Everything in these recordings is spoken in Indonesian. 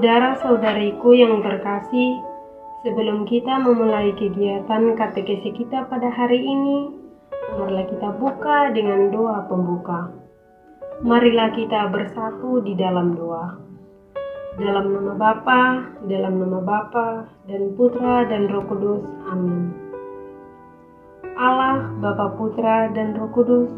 Saudara-saudariku yang terkasih, sebelum kita memulai kegiatan katekesi kita pada hari ini, marilah kita buka dengan doa pembuka. Marilah kita bersatu di dalam doa. Dalam nama Bapa, dan Putra, dan Roh Kudus. Amin. Allah, Bapa, Putra, dan Roh Kudus,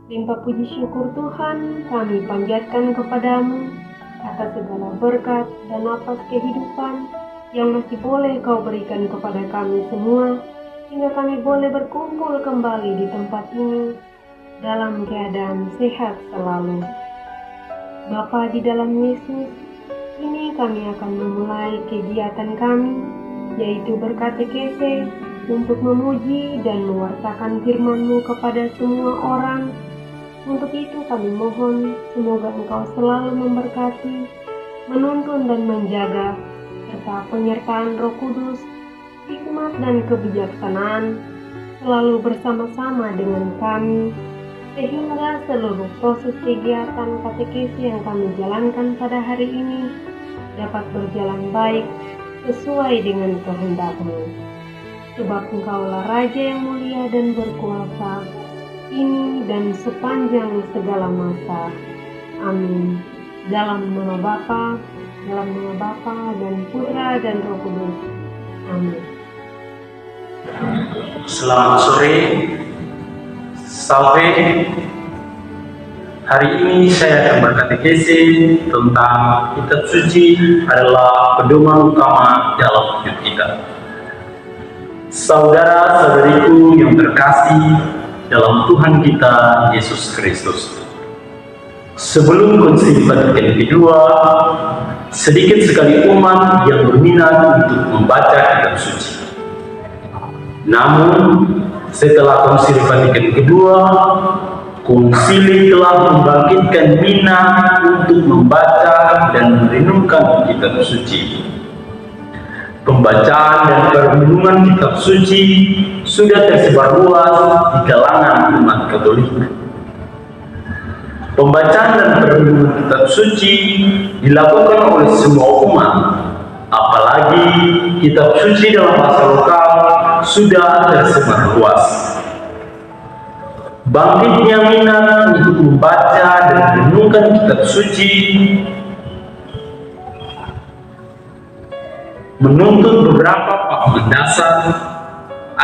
limpah puji syukur Tuhan kami panjatkan kepadamu atas segala berkat dan nafas kehidupan yang masih boleh Kau berikan kepada kami semua, hingga kami boleh berkumpul kembali di tempat ini dalam keadaan sehat selalu. Bapa di dalam Yesus, ini kami akan memulai kegiatan kami, yaitu berkatekese untuk memuji dan mewartakan firman-Mu kepada semua orang. Untuk itu kami mohon, semoga Engkau selalu memberkati, menuntun dan menjaga, serta penyertaan Roh Kudus, hikmat dan kebijaksanaan, selalu bersama-sama dengan kami, sehingga seluruh proses kegiatan katekesi yang kami jalankan pada hari ini dapat berjalan baik sesuai dengan kehendak-Mu. Sebab Engkaulah Raja yang mulia dan berkuasa, ini dan sepanjang segala masa. Amin. Dalam nama Bapa, dan Putra, dan Roh Kudus. Amin. Selamat sore. Salve. Hari ini saya akan berkatekesi tentang kitab suci adalah pedoman utama dalam hidup kita. Saudara-saudariku yang terkasih dalam Tuhan kita Yesus Kristus. Sebelum Konsili Vatikan kedua, sedikit sekali umat yang berminat untuk membaca kitab suci. Namun, setelah Konsili Vatikan kedua, Konsili telah membangkitkan minat untuk membaca dan merenungkan kitab suci. Pembacaan dan perenungan kitab suci sudah tersebar luas di kalangan umat Katolik. Pembacaan dan perenungan kitab suci dilakukan oleh semua umat, apalagi kitab suci dalam bahasa lokal sudah tersebar luas. Bangkitnya minat untuk membaca dan merenungkan kitab suci menuntut beberapa paham dasar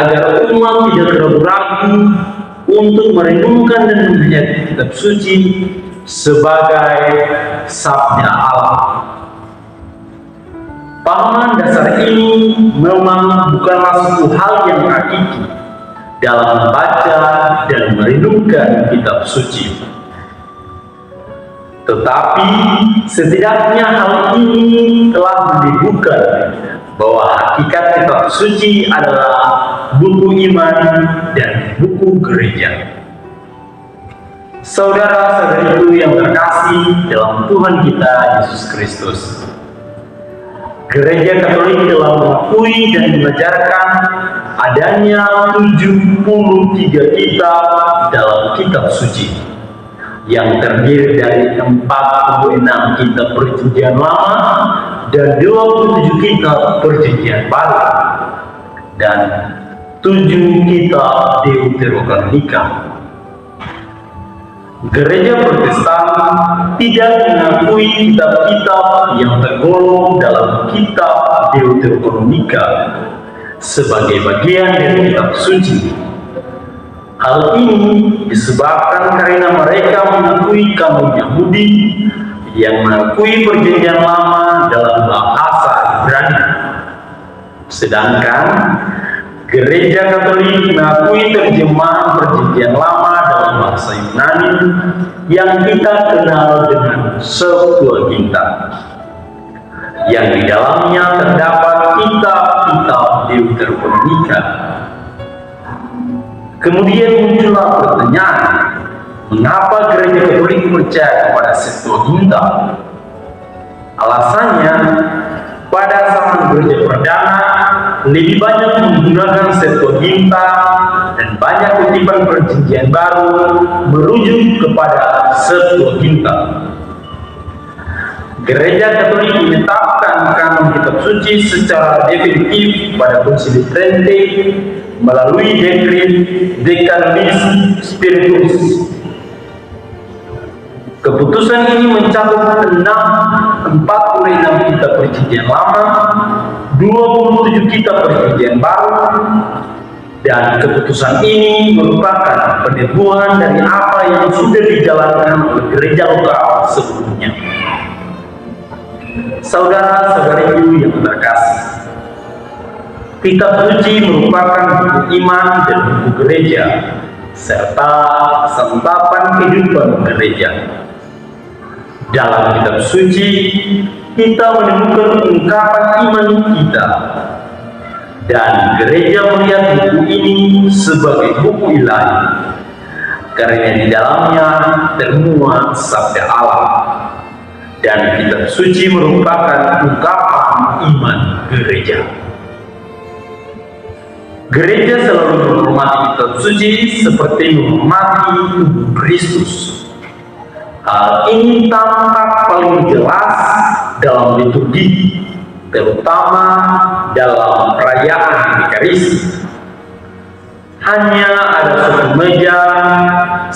agar umat tidak ragu-ragu untuk merenungkan dan menghayati kitab suci sebagai sabda Allah. Pahaman dasar ini memang bukanlah suatu hal yang hakiki dalam membaca dan merenungkan kitab suci. Tetapi setidaknya hal ini telah menunjukkan bahwa hakikat kitab suci adalah buku iman dan buku gereja. Saudara-saudariku yang terkasih dalam Tuhan kita Yesus Kristus, Gereja Katolik telah mengakui dan mengajarkan adanya 73 kitab dalam kitab suci yang terdiri dari 46 kitab Perjanjian Lama dan 27 kitab Perjanjian Baru dan 7 kitab Deuterokanonika. Gereja Protestan tidak mengakui kitab-kitab yang tergolong dalam kitab Deuterokanonika sebagai bagian dari kitab suci. Hal ini disebabkan karena mereka mengakui kanon Yahudi yang mengakui Perjanjian Lama dalam bahasa Ibrani, sedangkan Gereja Katolik mengakui terjemahan Perjanjian Lama dalam bahasa Yunani yang kita kenal dengan Septuaginta, yang di dalamnya terdapat kitab-kitab Deuterokanonika. Kemudian muncullah pertanyaan, mengapa Gereja Katolik percaya kepada Septuaginta? Alasannya, pada zaman Gereja Perdana lebih banyak menggunakan Septuaginta dan banyak kutipan Perjanjian Baru merujuk kepada Septuaginta. Gereja Katolik menetapkan kanon kitab suci secara definitif pada Konsili Trente melalui dekret Decalonis Spiritus. Keputusan ini mencakup 46 kitab Perjanjian Lama, 27 kitab Perjanjian Baru, dan keputusan ini merupakan peneguhan dari apa yang sudah dijalankan oleh gereja lokal sebelumnya. Saudara-saudariku yang terkasih, kitab suci merupakan buku iman dan buku gereja, serta santapan kehidupan gereja. Dalam kitab suci, kita menemukan ungkapan iman kita, dan gereja melihat buku ini sebagai buku ilahi, karena di dalamnya termuat sabda Allah. Dan kitab suci merupakan ungkapan iman gereja. Gereja selalu menghormati kitab suci seperti menghormati tubuh Kristus. Hal ini tampak paling jelas dalam liturgi, terutama dalam perayaan Ekaristi. Hanya ada satu meja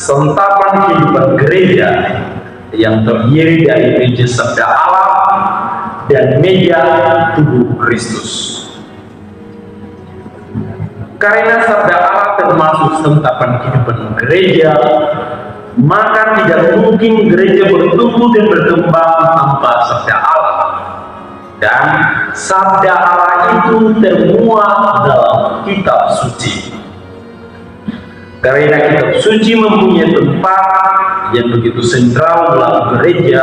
santapan kehidupan gereja yang terdiri dari meja sabda Allah dan meja tubuh Kristus. Karena sabda Allah termasuk santapan kehidupan gereja, maka tidak mungkin gereja bertumbuh dan berkembang tanpa sabda Allah. Dan sabda Allah itu termuat dalam kitab suci. Karena kitab suci mempunyai tempat yang begitu sentral dalam gereja,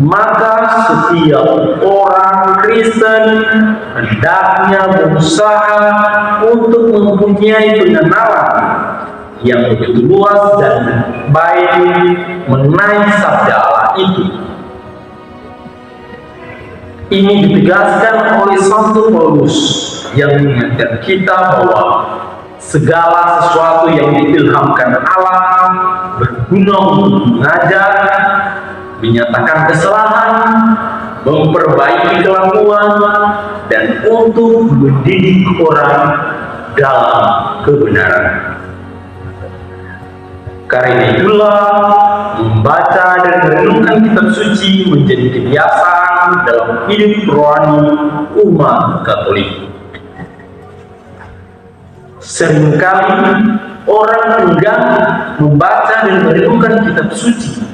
maka setiap orang Kristen hendaknya berusaha untuk mempunyai pengenalan yang begitu luas dan baik mengenai sabda Allah itu. Ini ditegaskan oleh Santo Paulus yang mengingatkan kita bahwa segala sesuatu yang diilhamkan Allah berguna untuk mengajar, menyatakan kesalahan, memperbaiki kelakuan, dan untuk mendidik orang dalam kebenaran. Karena itulah membaca dan merenungkan kitab suci menjadi kebiasaan dalam hidup rohani umat Katolik. Seringkali orang enggan membaca dan merenungkan kitab suci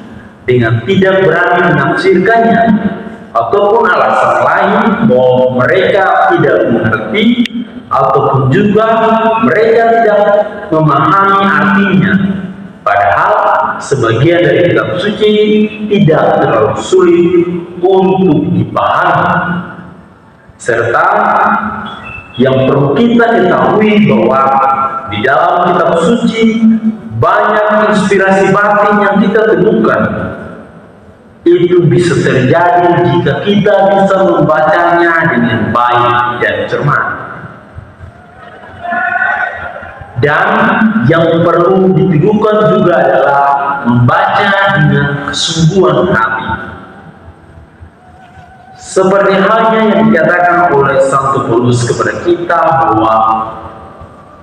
dengan tidak berani menafsirkannya, ataupun alasan lain bahwa mereka tidak mengerti, ataupun juga mereka tidak memahami artinya. Padahal sebagian dari kitab suci tidak terlalu sulit untuk dipahami. Serta yang perlu kita ketahui bahwa di dalam kitab suci banyak inspirasi batin yang kita temukan. Itu bisa terjadi jika kita bisa membacanya dengan baik dan cermat. Dan yang perlu diteguhkan juga adalah membaca dengan kesungguhan hati. Seperti halnya yang dikatakan oleh Santo Paulus kepada kita bahwa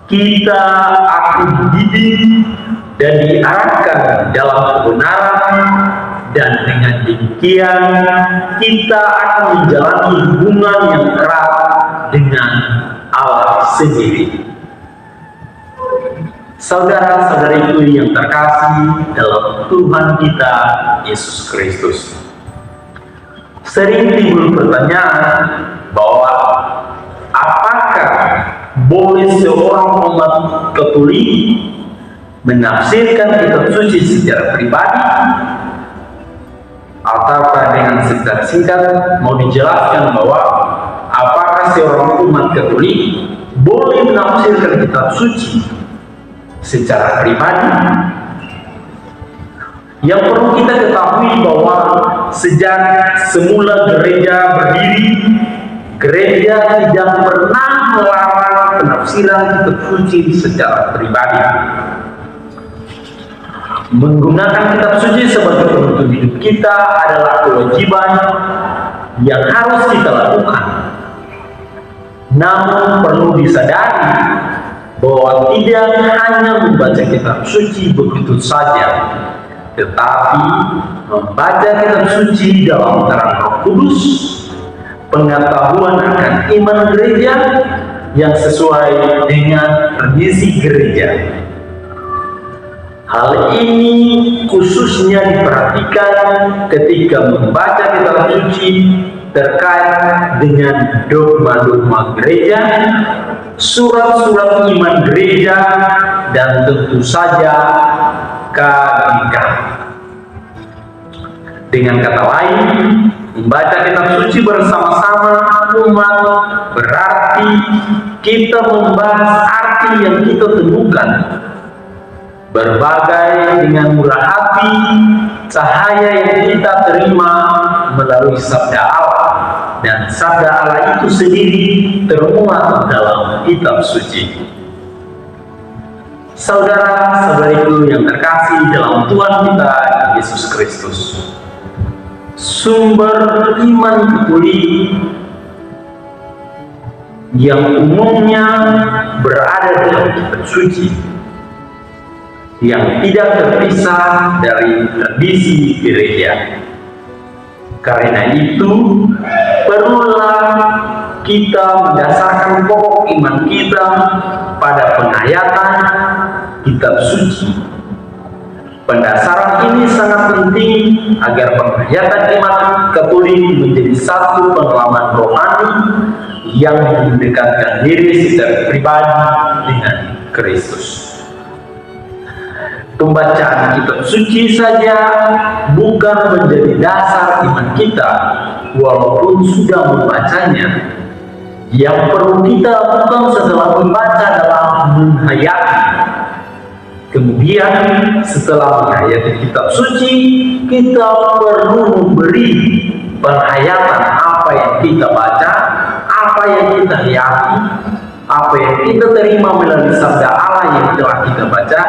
kita akan dididik dan diarahkan dalam kebenaran, dan dengan demikian kita akan menjalani hubungan yang erat dengan Allah sendiri. Saudara-saudariku yang terkasih dalam Tuhan kita Yesus Kristus, sering timbul pertanyaan bahwa apakah boleh seorang umat Katolik menafsirkan kitab suci secara pribadi, ataukah dengan singkat-singkat mau dijelaskan bahwa apakah seorang umat Katolik boleh menafsirkan kitab suci secara pribadi? Yang perlu kita ketahui bahwa sejak semula gereja berdiri, gereja tidak pernah melarang penafsiran kitab suci secara pribadi. Menggunakan kitab suci sebagai penuntun hidup kita adalah kewajiban yang harus kita lakukan. Namun perlu disadari bahwa tidak hanya membaca kitab suci begitu saja, tetapi membaca kitab suci dalam terang Roh Kudus, pengetahuan akan iman gereja yang sesuai dengan tradisi gereja. Hal ini khususnya diperhatikan ketika membaca kitab suci terkait dengan dogma-dogma gereja, surat-surat iman gereja, dan tentu saja KGK. Dengan kata lain, membaca kitab suci bersama-sama umat berarti kita membahas arti yang kita temukan, berbagai dengan murah hati cahaya yang kita terima melalui sabda Allah, dan sabda Allah itu sendiri termuat dalam kitab suci. Saudara-saudariku yang terkasih dalam Tuhan kita Yesus Kristus, sumber iman katolik yang umumnya berada dalam kitab suci, yang tidak terpisah dari tradisi gereja. Karena itu, perlulah kita mendasarkan pokok iman kita pada penghayatan kitab suci. Pendasaran ini sangat penting agar penghayatan iman Katolik menjadi satu pengalaman rohani yang mendekatkan diri secara pribadi dengan Kristus. Pembacaan kitab suci saja bukan menjadi dasar iman kita, walaupun sudah membacanya. Yang perlu kita lakukan setelah membaca adalah menghayati. Kemudian setelah menghayati kitab suci, kita perlu memberi penghayatan apa yang kita baca, apa yang kita hayati, apa yang kita terima melalui sabda Allah yang telah kita baca,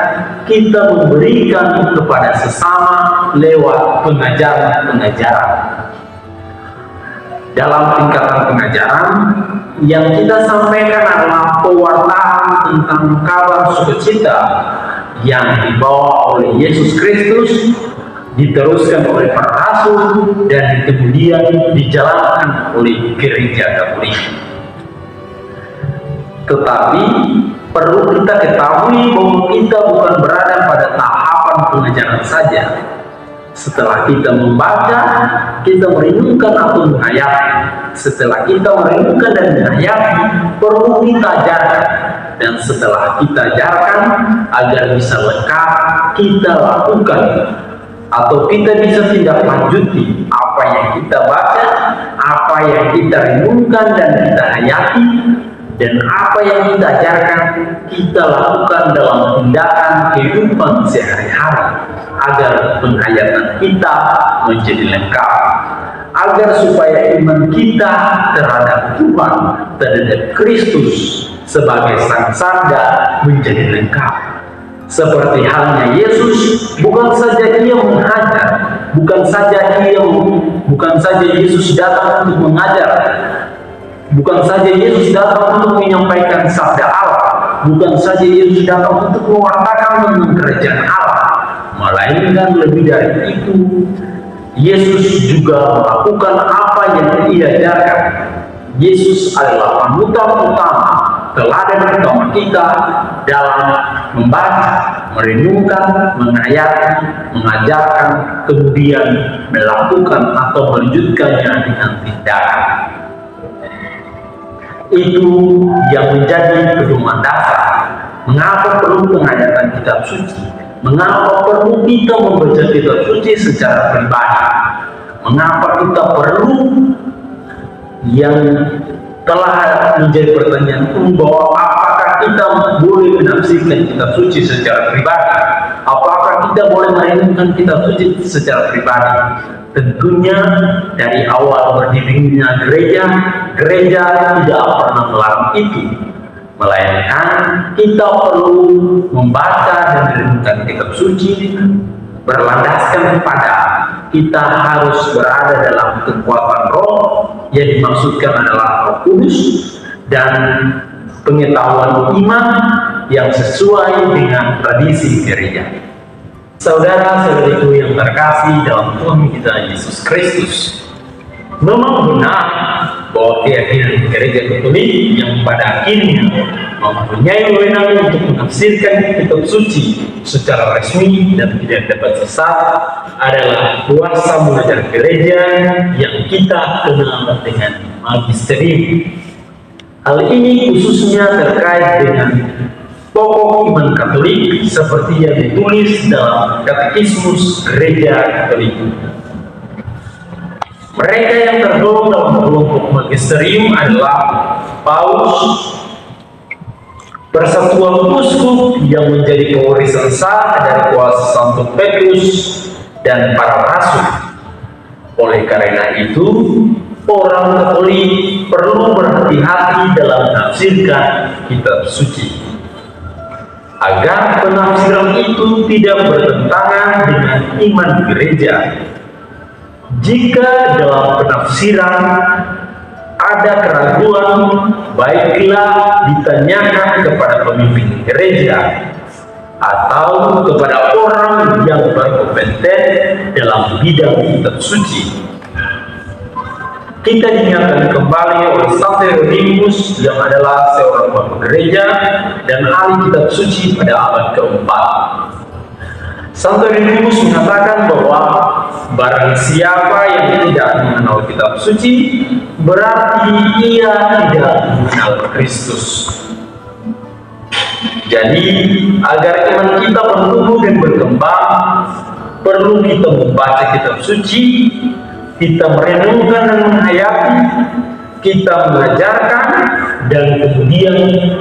kita memberikan kepada sesama lewat pengajaran-pengajaran. Dalam tingkatan pengajaran, yang kita sampaikan adalah pewartaan tentang kabar sukacita yang dibawa oleh Yesus Kristus, diteruskan oleh para rasul, dan kemudian dijalankan oleh gereja Katolik. Tetapi perlu kita ketahui bahwa kita bukan berada pada tahapan pengajaran saja. Setelah kita membaca, kita merenungkan atau menghayati. Setelah kita merenungkan dan menghayati, perlu kita ajarkan. Dan setelah kita ajarkan, agar bisa lengkap, kita lakukan atau kita bisa tindak lanjuti apa yang kita baca, apa yang kita renungkan dan kita hayati, dan apa yang kita ajarkan kita lakukan dalam tindakan kehidupan sehari-hari, agar penghayatan kita menjadi lengkap, agar supaya iman kita terhadap Tuhan, terhadap Kristus sebagai Sang Sarjana menjadi lengkap. Seperti halnya Yesus, bukan saja Ia mengajar, bukan saja Yesus datang untuk mengajar, bukan saja Yesus datang untuk menyampaikan sabda Allah, bukan saja Yesus datang untuk mewartakan tentang kerajaan Allah, melainkan lebih dari itu, Yesus juga melakukan apa yang Ia ajarkan. Yesus adalah panutan utama, teladan utama kita dalam membaca, merenungkan, menghayati, mengajarkan, kemudian melakukan atau melanjutkannya dengan tindakan. Itu yang menjadi pedoman dasar. Mengapa perlu penghayatan kitab suci? Mengapa perlu kita membaca kitab suci secara pribadi? Mengapa kita perlu, yang telah menjadi pertanyaan bahwa apakah kita boleh menafsirkan kitab suci secara pribadi? Apakah kita boleh merenungkan kitab suci secara pribadi? Tentunya dari awal berdirinya gereja tidak pernah melarang itu. melainkan kita perlu membaca dan merenungkan kitab suci berlandaskan kepada kita harus berada dalam kekuatan roh yang dimaksudkan adalah Roh Kudus dan pengetahuan iman yang sesuai dengan tradisi gereja. Saudara-saudariku yang terkasih dalam Tuhan kita Yesus Kristus, memang benar bahwa keyakinan gereja Katolik yang pada akhirnya mempunyai wewenang untuk menafsirkan kitab suci secara resmi dan tidak dapat sesat adalah kuasa mengajar gereja yang kita kenal dengan magisterium. Hal ini khususnya terkait dengan pokok iman Katolik seperti yang ditulis dalam Katekismus Gereja Katolik. Mereka yang tergolong dalam kelompok magisterium adalah Paus, Persatuan Uskup yang menjadi pewarisan sah dari kuasa Santo Petrus dan para rasul. Oleh karena itu, orang Katolik perlu berhati-hati dalam menafsirkan kitab suci, agar penafsiran itu tidak bertentangan dengan iman gereja. Jika dalam penafsiran ada keraguan, baiklah ditanyakan kepada pemimpin gereja atau kepada orang yang berkompeten dalam bidang kitab suci. Kita diingatkan kembali oleh Santo Hieronymus yang adalah seorang bapak gereja dan ahli kitab suci pada abad keempat. Santo Hieronymus mengatakan bahwa barang siapa yang tidak mengenal kitab suci, berarti ia tidak mengenal Kristus. Jadi, agar iman kita bertumbuh dan berkembang, perlu kita membaca kitab suci, kita merenungkan dan menghayati, kita mengajarkan, dan kemudian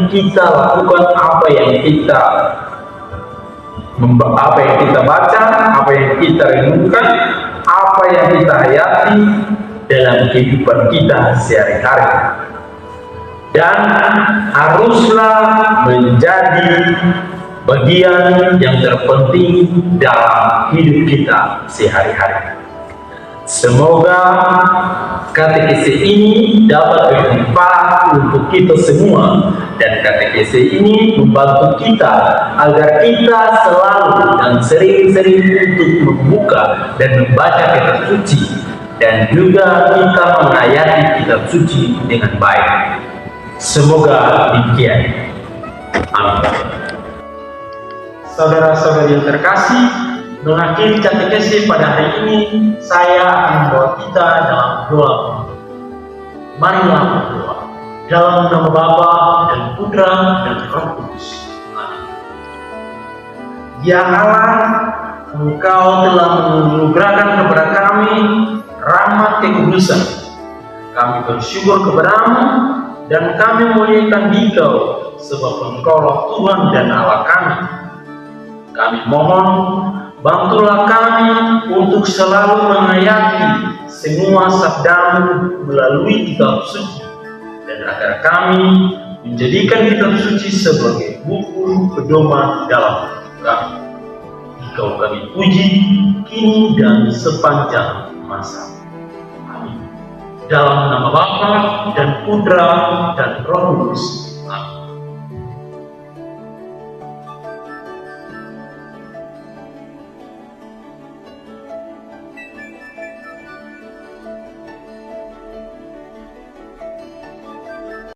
kita lakukan apa yang kita baca, apa yang kita renungkan, apa yang kita hayati dalam kehidupan kita sehari-hari. Dan haruslah menjadi bagian yang terpenting dalam hidup kita sehari-hari. Semoga katekese ini dapat bermanfaat untuk kita semua, dan katekese ini membantu kita agar kita selalu dan sering-sering untuk membuka dan membaca kitab suci, dan juga kita menghayati kitab suci dengan baik. Semoga demikian. Amin. Saudara-saudari yang terkasih, mengakhiri katekese pada hari ini, saya akan membawa kita dalam doa. Marilah berdoa. Dalam nama Bapa dan Putra dan Roh Kudus. Amin. Ya Allah, Engkau telah menganugerahkan kepada kami rahmat kekudusan. Kami bersyukur kepadamu dan kami muliakan Dikau, sebab Engkaulah Tuhan dan Allah kami. Kami mohon, bantulah kami untuk selalu menghayati semua sabdamu melalui kitab suci, dan agar kami menjadikan kitab suci sebagai buku pedoman dalam hidup kami. Engkau kami puji kini dan sepanjang masa. Amin. Dalam nama Bapa dan Putra dan Roh Kudus.